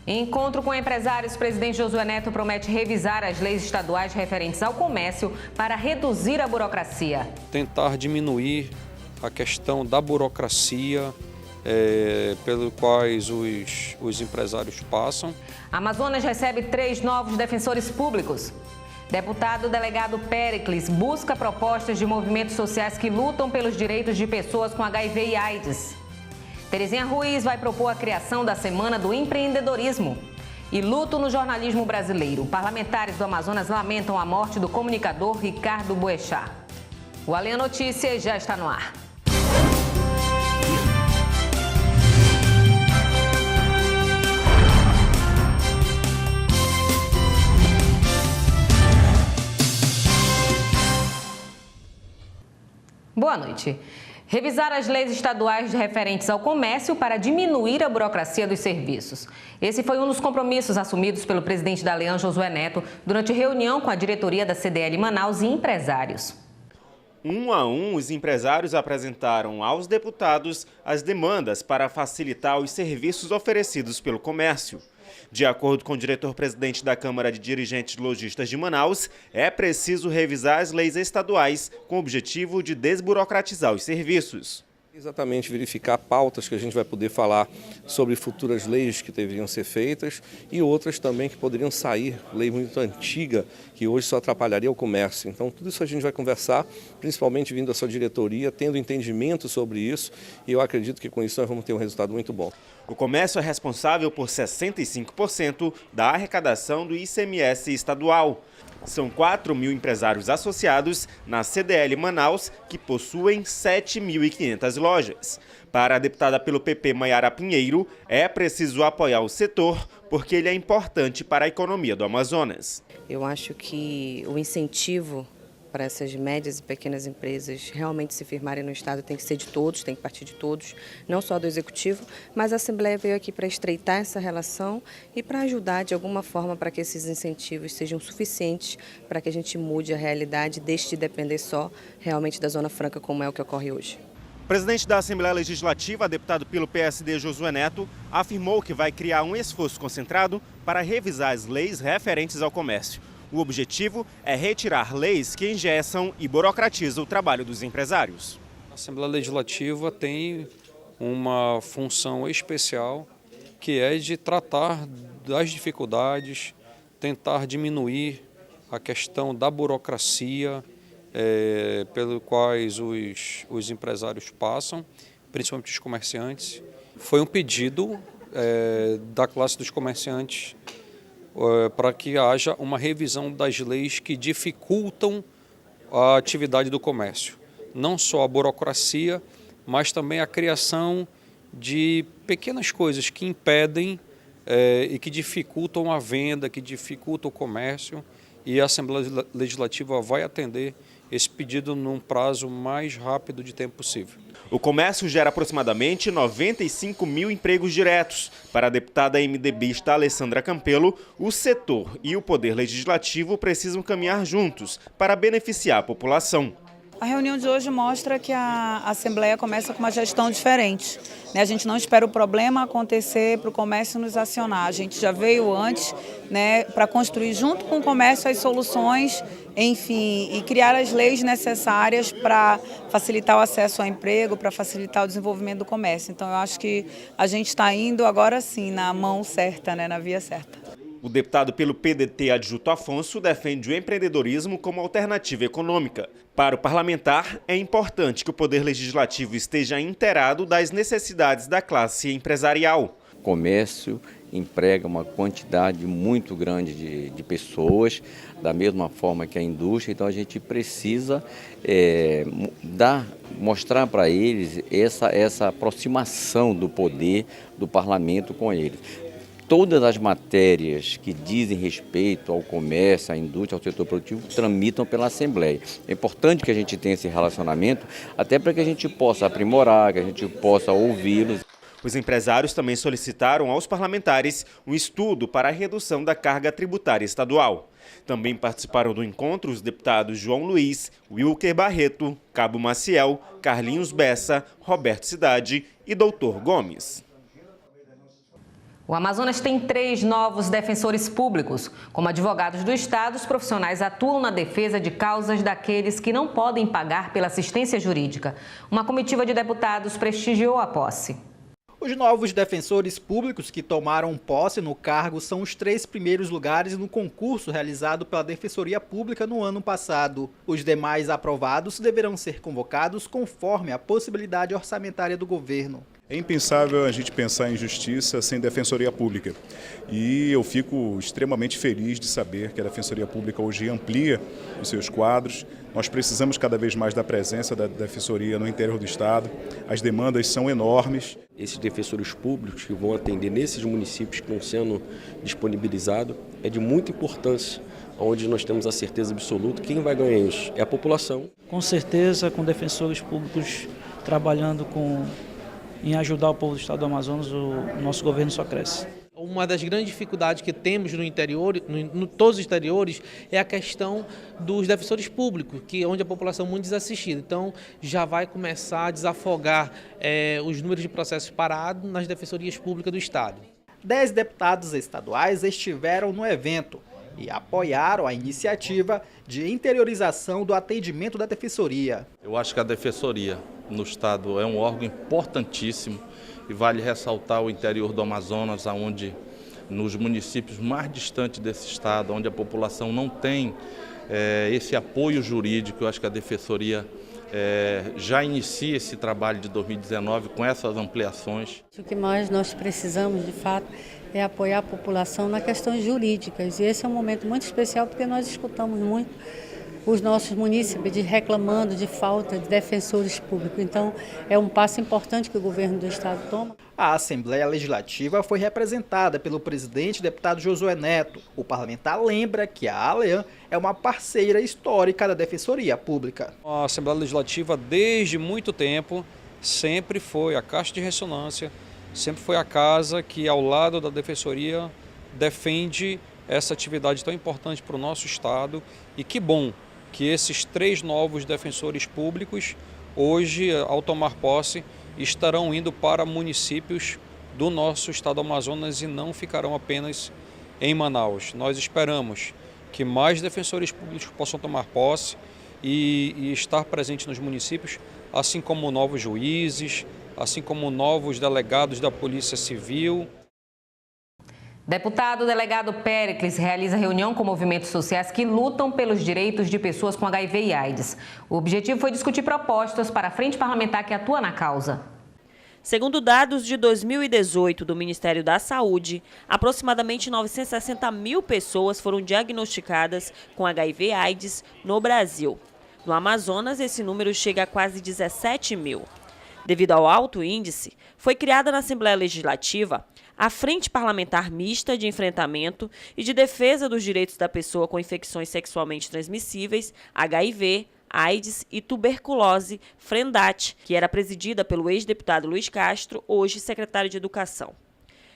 Em encontro com empresários, o presidente Josué Neto promete revisar as leis estaduais referentes ao comércio para reduzir a burocracia. Tentar diminuir a questão da burocracia pelo quais os empresários passam. Amazonas recebe 3 novos defensores públicos. Deputado delegado Péricles busca propostas de movimentos sociais que lutam pelos direitos de pessoas com HIV e AIDS. Terezinha Ruiz vai propor a criação da Semana do Empreendedorismo. E luto no jornalismo brasileiro. Parlamentares do Amazonas lamentam a morte do comunicador Ricardo Boechat. O Alê Notícias já está no ar. Boa noite. Revisar as leis estaduais referentes ao comércio para diminuir a burocracia dos serviços. Esse foi um dos compromissos assumidos pelo presidente da Aliança, Josué Neto, durante reunião com a diretoria da CDL Manaus e empresários. Um a um, os empresários apresentaram aos deputados as demandas para facilitar os serviços oferecidos pelo comércio. De acordo com o diretor-presidente da Câmara de Dirigentes Lojistas de Manaus, é preciso revisar as leis estaduais com o objetivo de desburocratizar os serviços. Exatamente, verificar pautas que a gente vai poder falar sobre futuras leis que deveriam ser feitas e outras também que poderiam sair, lei muito antiga, que hoje só atrapalharia o comércio. Então, tudo isso a gente vai conversar, principalmente vindo da sua diretoria, tendo entendimento sobre isso, e eu acredito que com isso nós vamos ter um resultado muito bom. O comércio é responsável por 65% da arrecadação do ICMS estadual. São 4.000 empresários associados na CDL Manaus, que possuem 7.500 lojas. Para a deputada pelo PP, Maiara Pinheiro, é preciso apoiar o setor, porque ele é importante para a economia do Amazonas. Eu acho que o incentivo para essas médias e pequenas empresas realmente se firmarem no Estado tem que ser de todos, tem que partir de todos, não só do Executivo, mas a Assembleia veio aqui para estreitar essa relação e para ajudar de alguma forma para que esses incentivos sejam suficientes para que a gente mude a realidade e deixe de depender só realmente da Zona Franca, como é o que ocorre hoje. O presidente da Assembleia Legislativa, deputado pelo PSD Josué Neto, afirmou que vai criar um esforço concentrado para revisar as leis referentes ao comércio. O objetivo é retirar leis que engessam e burocratizam o trabalho dos empresários. A Assembleia Legislativa tem uma função especial, que é de tratar das dificuldades, tentar diminuir a questão da burocracia pelo quais os empresários passam, principalmente os comerciantes. Foi um pedido da classe dos comerciantes para que haja uma revisão das leis que dificultam a atividade do comércio. Não só a burocracia, mas também a criação de pequenas coisas que impedem e que dificultam a venda, que dificultam o comércio, e a Assembleia Legislativa vai atender esse pedido num prazo mais rápido de tempo possível. O comércio gera aproximadamente 95.000 empregos diretos. Para a deputada MDBista Alessandra Campelo, o setor e o poder legislativo precisam caminhar juntos para beneficiar a população. A reunião de hoje mostra que a Assembleia começa com uma gestão diferente. A gente não espera o problema acontecer para o comércio nos acionar. A gente já veio antes para construir junto com o comércio as soluções, enfim, e criar as leis necessárias para facilitar o acesso ao emprego, para facilitar o desenvolvimento do comércio. Então eu acho que a gente está indo agora sim na mão certa, na via certa. O deputado pelo PDT Adjuto Afonso defende o empreendedorismo como alternativa econômica. Para o parlamentar, é importante que o Poder Legislativo esteja inteirado das necessidades da classe empresarial. O comércio emprega uma quantidade muito grande de pessoas, da mesma forma que a indústria, então a gente precisa mostrar para eles essa aproximação do poder do parlamento com eles. Todas as matérias que dizem respeito ao comércio, à indústria, ao setor produtivo, tramitam pela Assembleia. É importante que a gente tenha esse relacionamento, até para que a gente possa aprimorar, que a gente possa ouvi-los. Os empresários também solicitaram aos parlamentares um estudo para a redução da carga tributária estadual. Também participaram do encontro os deputados João Luiz, Wilker Barreto, Cabo Maciel, Carlinhos Bessa, Roberto Cidade e Doutor Gomes. O Amazonas tem 3 novos defensores públicos. Como advogados do Estado, os profissionais atuam na defesa de causas daqueles que não podem pagar pela assistência jurídica. Uma comitiva de deputados prestigiou a posse. Os novos defensores públicos que tomaram posse no cargo são os 3 primeiros lugares no concurso realizado pela Defensoria Pública no ano passado. Os demais aprovados deverão ser convocados conforme a possibilidade orçamentária do governo. É impensável a gente pensar em justiça sem Defensoria Pública. E eu fico extremamente feliz de saber que a Defensoria Pública hoje amplia os seus quadros. Nós precisamos cada vez mais da presença da Defensoria no interior do Estado. As demandas são enormes. Esses defensores públicos que vão atender nesses municípios que estão sendo disponibilizados é de muita importância, onde nós temos a certeza absoluta que quem vai ganhar isso é a população. Com certeza, com defensores públicos trabalhando em ajudar o povo do estado do Amazonas, o nosso governo só cresce. Uma das grandes dificuldades que temos no interior, todos os exteriores, é a questão dos defensores públicos, onde a população é muito desassistida. Então, já vai começar a desafogar os números de processos parados nas defensorias públicas do estado. 10 deputados estaduais estiveram no evento e apoiaram a iniciativa de interiorização do atendimento da Defensoria. Eu acho que a Defensoria no estado é um órgão importantíssimo e vale ressaltar o interior do Amazonas, onde nos municípios mais distantes desse estado, onde a população não tem esse apoio jurídico. Eu acho que a Defensoria já inicia esse trabalho de 2019 com essas ampliações. O que mais nós precisamos, de fato, é apoiar a população nas questões jurídicas. E esse é um momento muito especial porque nós escutamos muito os nossos munícipes reclamando de falta de defensores públicos. Então, é um passo importante que o governo do estado toma. A Assembleia Legislativa foi representada pelo presidente deputado Josué Neto. O parlamentar lembra que a ALEAN é uma parceira histórica da Defensoria Pública. A Assembleia Legislativa, desde muito tempo, sempre foi a caixa de ressonância, sempre foi a casa que, ao lado da Defensoria, defende essa atividade tão importante para o nosso estado. E que bom que esses 3 novos defensores públicos, hoje, ao tomar posse, estarão indo para municípios do nosso estado do Amazonas e não ficarão apenas em Manaus. Nós esperamos que mais defensores públicos possam tomar posse e estar presentes nos municípios, assim como novos juízes, assim como novos delegados da Polícia Civil. Deputado delegado Péricles realiza reunião com movimentos sociais que lutam pelos direitos de pessoas com HIV e AIDS. O objetivo foi discutir propostas para a frente parlamentar que atua na causa. Segundo dados de 2018 do Ministério da Saúde, aproximadamente 960 mil pessoas foram diagnosticadas com HIV e AIDS no Brasil. No Amazonas, esse número chega a quase 17 mil. Devido ao alto índice, foi criada na Assembleia Legislativa a Frente Parlamentar Mista de Enfrentamento e de Defesa dos Direitos da Pessoa com Infecções Sexualmente Transmissíveis, HIV, AIDS e Tuberculose, FRENDAT, que era presidida pelo ex-deputado Luiz Castro, hoje secretário de Educação.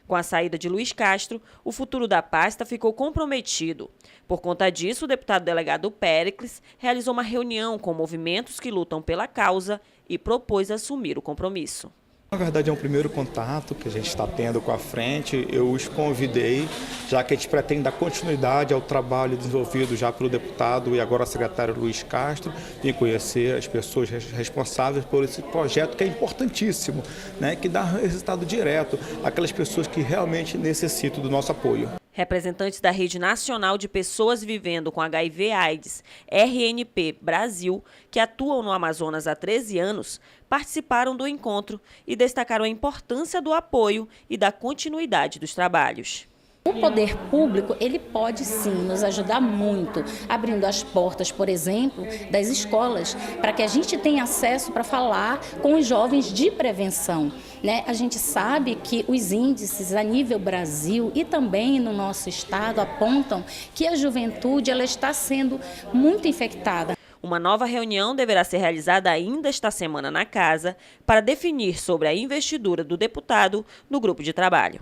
Com a saída de Luiz Castro, o futuro da pasta ficou comprometido. Por conta disso, o deputado delegado Péricles realizou uma reunião com movimentos que lutam pela causa e propôs assumir o compromisso. Na verdade, é um primeiro contato que a gente está tendo com a frente. Eu os convidei, já que a gente pretende dar continuidade ao trabalho desenvolvido já pelo deputado e agora secretário Luiz Castro, e conhecer as pessoas responsáveis por esse projeto que é importantíssimo, né, que dá resultado direto àquelas pessoas que realmente necessitam do nosso apoio. Representantes da Rede Nacional de Pessoas Vivendo com HIV/AIDS, RNP Brasil, que atuam no Amazonas há 13 anos, participaram do encontro e destacaram a importância do apoio e da continuidade dos trabalhos. O poder público, ele pode sim nos ajudar muito, abrindo as portas, por exemplo, das escolas, para que a gente tenha acesso para falar com os jovens de prevenção, né? A gente sabe que os índices a nível Brasil e também no nosso estado apontam que a juventude ela está sendo muito infectada. Uma nova reunião deverá ser realizada ainda esta semana na casa para definir sobre a investidura do deputado no grupo de trabalho.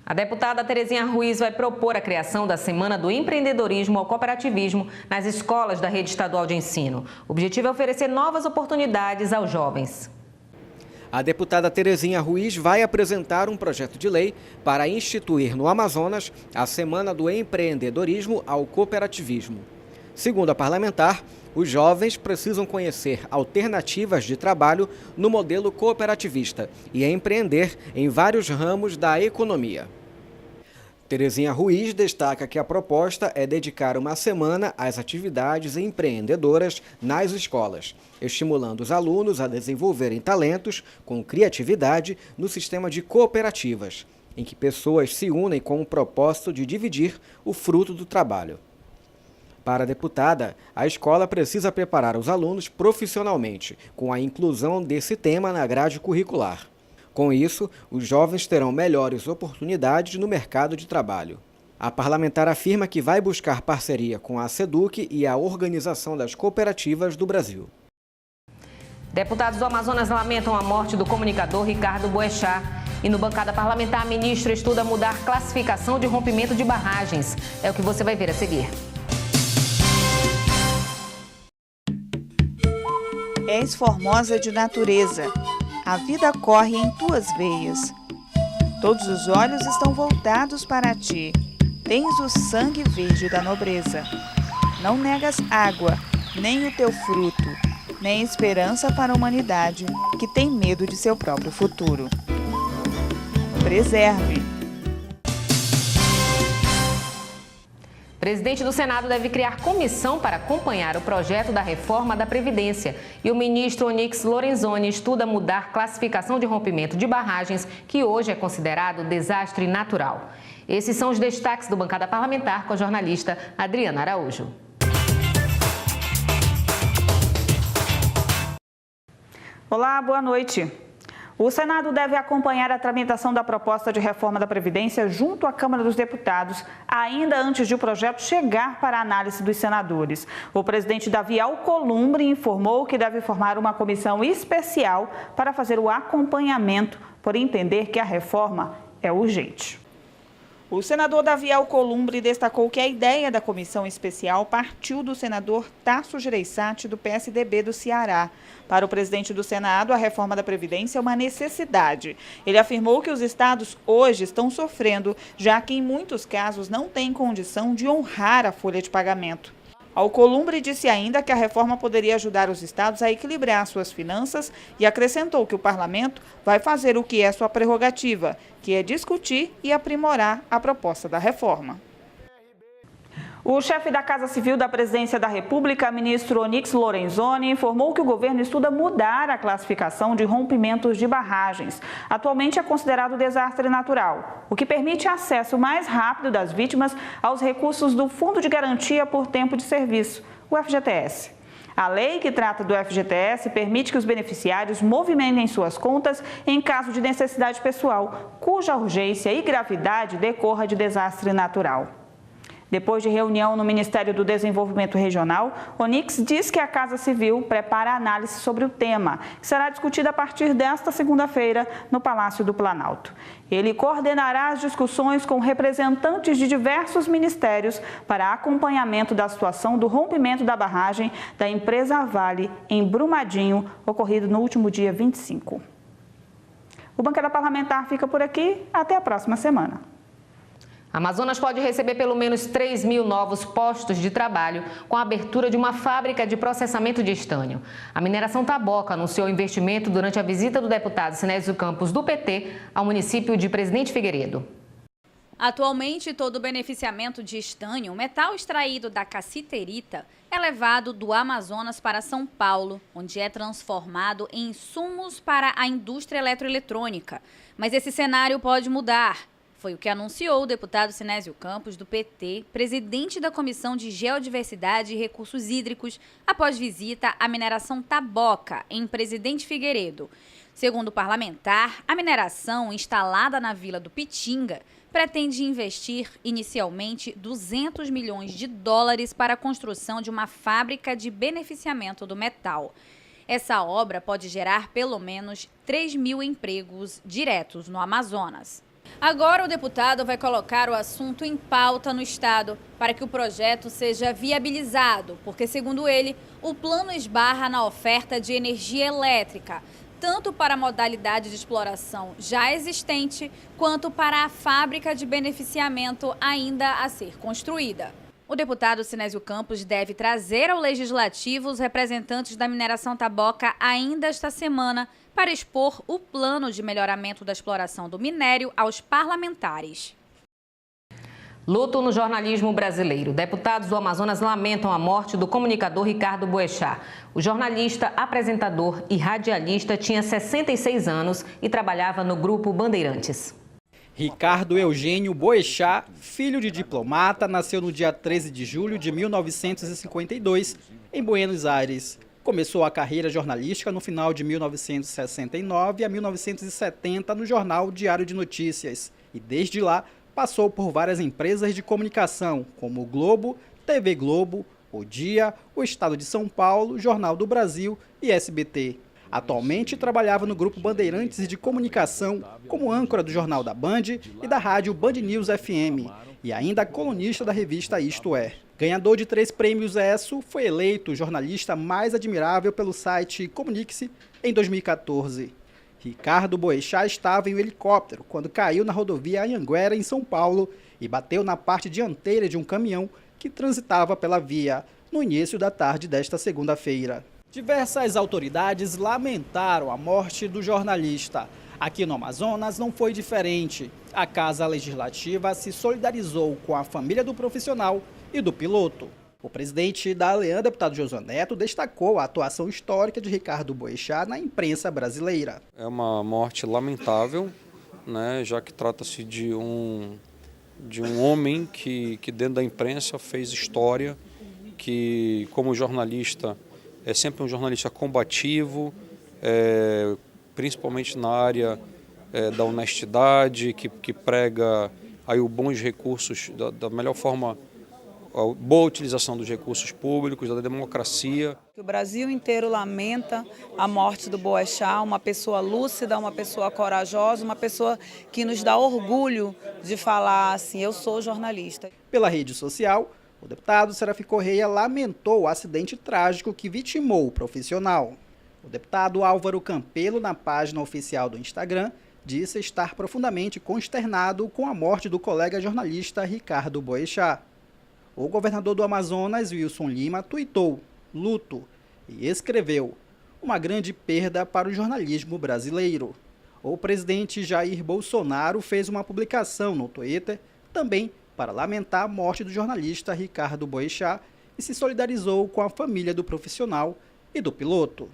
A deputada Terezinha Ruiz vai propor a criação da Semana do Empreendedorismo ao Cooperativismo nas escolas da Rede Estadual de Ensino. O objetivo é oferecer novas oportunidades aos jovens. A deputada Terezinha Ruiz vai apresentar um projeto de lei para instituir no Amazonas a Semana do Empreendedorismo ao Cooperativismo. Segundo a parlamentar, os jovens precisam conhecer alternativas de trabalho no modelo cooperativista e empreender em vários ramos da economia. Terezinha Ruiz destaca que a proposta é dedicar uma semana às atividades empreendedoras nas escolas, estimulando os alunos a desenvolverem talentos com criatividade no sistema de cooperativas, em que pessoas se unem com o propósito de dividir o fruto do trabalho. Para a deputada, a escola precisa preparar os alunos profissionalmente, com a inclusão desse tema na grade curricular. Com isso, os jovens terão melhores oportunidades no mercado de trabalho. A parlamentar afirma que vai buscar parceria com a SEDUC e a Organização das Cooperativas do Brasil. Deputados do Amazonas lamentam a morte do comunicador Ricardo Boechat. E no bancada parlamentar, ministro estuda mudar classificação de rompimento de barragens. É o que você vai ver a seguir. És formosa de natureza. A vida corre em tuas veias. Todos os olhos estão voltados para ti. Tens o sangue verde da nobreza. Não negas água, nem o teu fruto, nem esperança para a humanidade, que tem medo de seu próprio futuro. Preserve. O presidente do Senado deve criar comissão para acompanhar o projeto da reforma da Previdência. E o ministro Onyx Lorenzoni estuda mudar classificação de rompimento de barragens, que hoje é considerado desastre natural. Esses são os destaques do Bancada Parlamentar com a jornalista Adriana Araújo. Olá, boa noite. O Senado deve acompanhar a tramitação da proposta de reforma da Previdência junto à Câmara dos Deputados, ainda antes de o projeto chegar para a análise dos senadores. O presidente Davi Alcolumbre informou que deve formar uma comissão especial para fazer o acompanhamento, por entender que a reforma é urgente. O senador Davi Alcolumbre destacou que a ideia da comissão especial partiu do senador Tasso Gereissati, do PSDB do Ceará. Para o presidente do Senado, a reforma da Previdência é uma necessidade. Ele afirmou que os estados hoje estão sofrendo, já que em muitos casos não têm condição de honrar a folha de pagamento. Alcolumbre disse ainda que a reforma poderia ajudar os estados a equilibrar suas finanças e acrescentou que o parlamento vai fazer o que é sua prerrogativa, que é discutir e aprimorar a proposta da reforma. O chefe da Casa Civil da Presidência da República, ministro Onyx Lorenzoni, informou que o governo estuda mudar a classificação de rompimentos de barragens. Atualmente é considerado desastre natural, o que permite acesso mais rápido das vítimas aos recursos do Fundo de Garantia por Tempo de Serviço, o FGTS. A lei que trata do FGTS permite que os beneficiários movimentem suas contas em caso de necessidade pessoal, cuja urgência e gravidade decorra de desastre natural. Depois de reunião no Ministério do Desenvolvimento Regional, Onyx diz que a Casa Civil prepara análise sobre o tema, que será discutida a partir desta segunda-feira no Palácio do Planalto. Ele coordenará as discussões com representantes de diversos ministérios para acompanhamento da situação do rompimento da barragem da empresa Vale em Brumadinho, ocorrido no último dia 25. O Bancada Parlamentar fica por aqui. Até a próxima semana. Amazonas pode receber pelo menos 3.000 novos postos de trabalho com a abertura de uma fábrica de processamento de estânio. A mineração Taboca anunciou investimento durante a visita do deputado Sinésio Campos, do PT, ao município de Presidente Figueiredo. Atualmente, todo o beneficiamento de estânio, metal extraído da cassiterita, é levado do Amazonas para São Paulo, onde é transformado em insumos para a indústria eletroeletrônica. Mas esse cenário pode mudar. Foi o que anunciou o deputado Sinésio Campos, do PT, presidente da Comissão de Geodiversidade e Recursos Hídricos, após visita à mineração Taboca, em Presidente Figueiredo. Segundo o parlamentar, a mineração, instalada na Vila do Pitinga, pretende investir inicialmente $200 milhões para a construção de uma fábrica de beneficiamento do metal. Essa obra pode gerar pelo menos 3.000 empregos diretos no Amazonas. Agora o deputado vai colocar o assunto em pauta no estado para que o projeto seja viabilizado, porque, segundo ele, o plano esbarra na oferta de energia elétrica, tanto para a modalidade de exploração já existente, quanto para a fábrica de beneficiamento ainda a ser construída. O deputado Sinésio Campos deve trazer ao Legislativo os representantes da mineração Taboca ainda esta semana para expor o plano de melhoramento da exploração do minério aos parlamentares. Luto no jornalismo brasileiro. Deputados do Amazonas lamentam a morte do comunicador Ricardo Boechat. O jornalista, apresentador e radialista tinha 66 anos e trabalhava no Grupo Bandeirantes. Ricardo Eugênio Boechat, filho de diplomata, nasceu no dia 13 de julho de 1952, em Buenos Aires. Começou a carreira jornalística no final de 1969 a 1970 no jornal Diário de Notícias. E desde lá, passou por várias empresas de comunicação, como o Globo, TV Globo, O Dia, o Estado de São Paulo, Jornal do Brasil e SBT. Atualmente trabalhava no Grupo Bandeirantes de Comunicação, como âncora do Jornal da Band e da rádio Band News FM, e ainda colunista da revista Isto É. Ganhador de 3 prêmios ESSO, foi eleito o jornalista mais admirável pelo site Comunique-se em 2014. Ricardo Boechat estava em um helicóptero quando caiu na rodovia Anhanguera, em São Paulo, e bateu na parte dianteira de um caminhão que transitava pela via, no início da tarde desta segunda-feira. Diversas autoridades lamentaram a morte do jornalista. Aqui no Amazonas não foi diferente. A Casa Legislativa se solidarizou com a família do profissional e do piloto. O presidente da ALEAN, deputado Josué Neto, destacou a atuação histórica de Ricardo Boechat na imprensa brasileira. É uma morte lamentável, né, já que trata-se de um homem que dentro da imprensa fez história, que como jornalista é sempre um jornalista combativo, principalmente na área da honestidade, que prega aí os bons recursos da melhor forma, a boa utilização dos recursos públicos, da democracia. O Brasil inteiro lamenta a morte do Boechat, uma pessoa lúcida, uma pessoa corajosa, uma pessoa que nos dá orgulho de falar assim, eu sou jornalista. Pela rede social, o deputado Serafim Correia lamentou o acidente trágico que vitimou o profissional. O deputado Álvaro Campelo, na página oficial do Instagram, disse estar profundamente consternado com a morte do colega jornalista Ricardo Boechat. O governador do Amazonas, Wilson Lima, tuitou luto e escreveu uma grande perda para o jornalismo brasileiro. O presidente Jair Bolsonaro fez uma publicação no Twitter também para lamentar a morte do jornalista Ricardo Boechat e se solidarizou com a família do profissional e do piloto.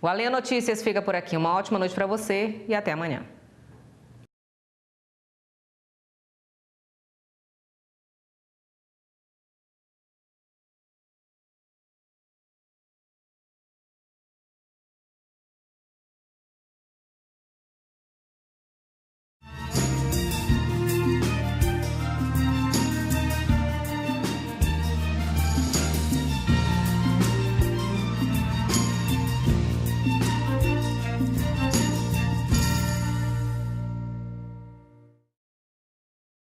O Além Notícias fica por aqui. Uma ótima noite para você e até amanhã.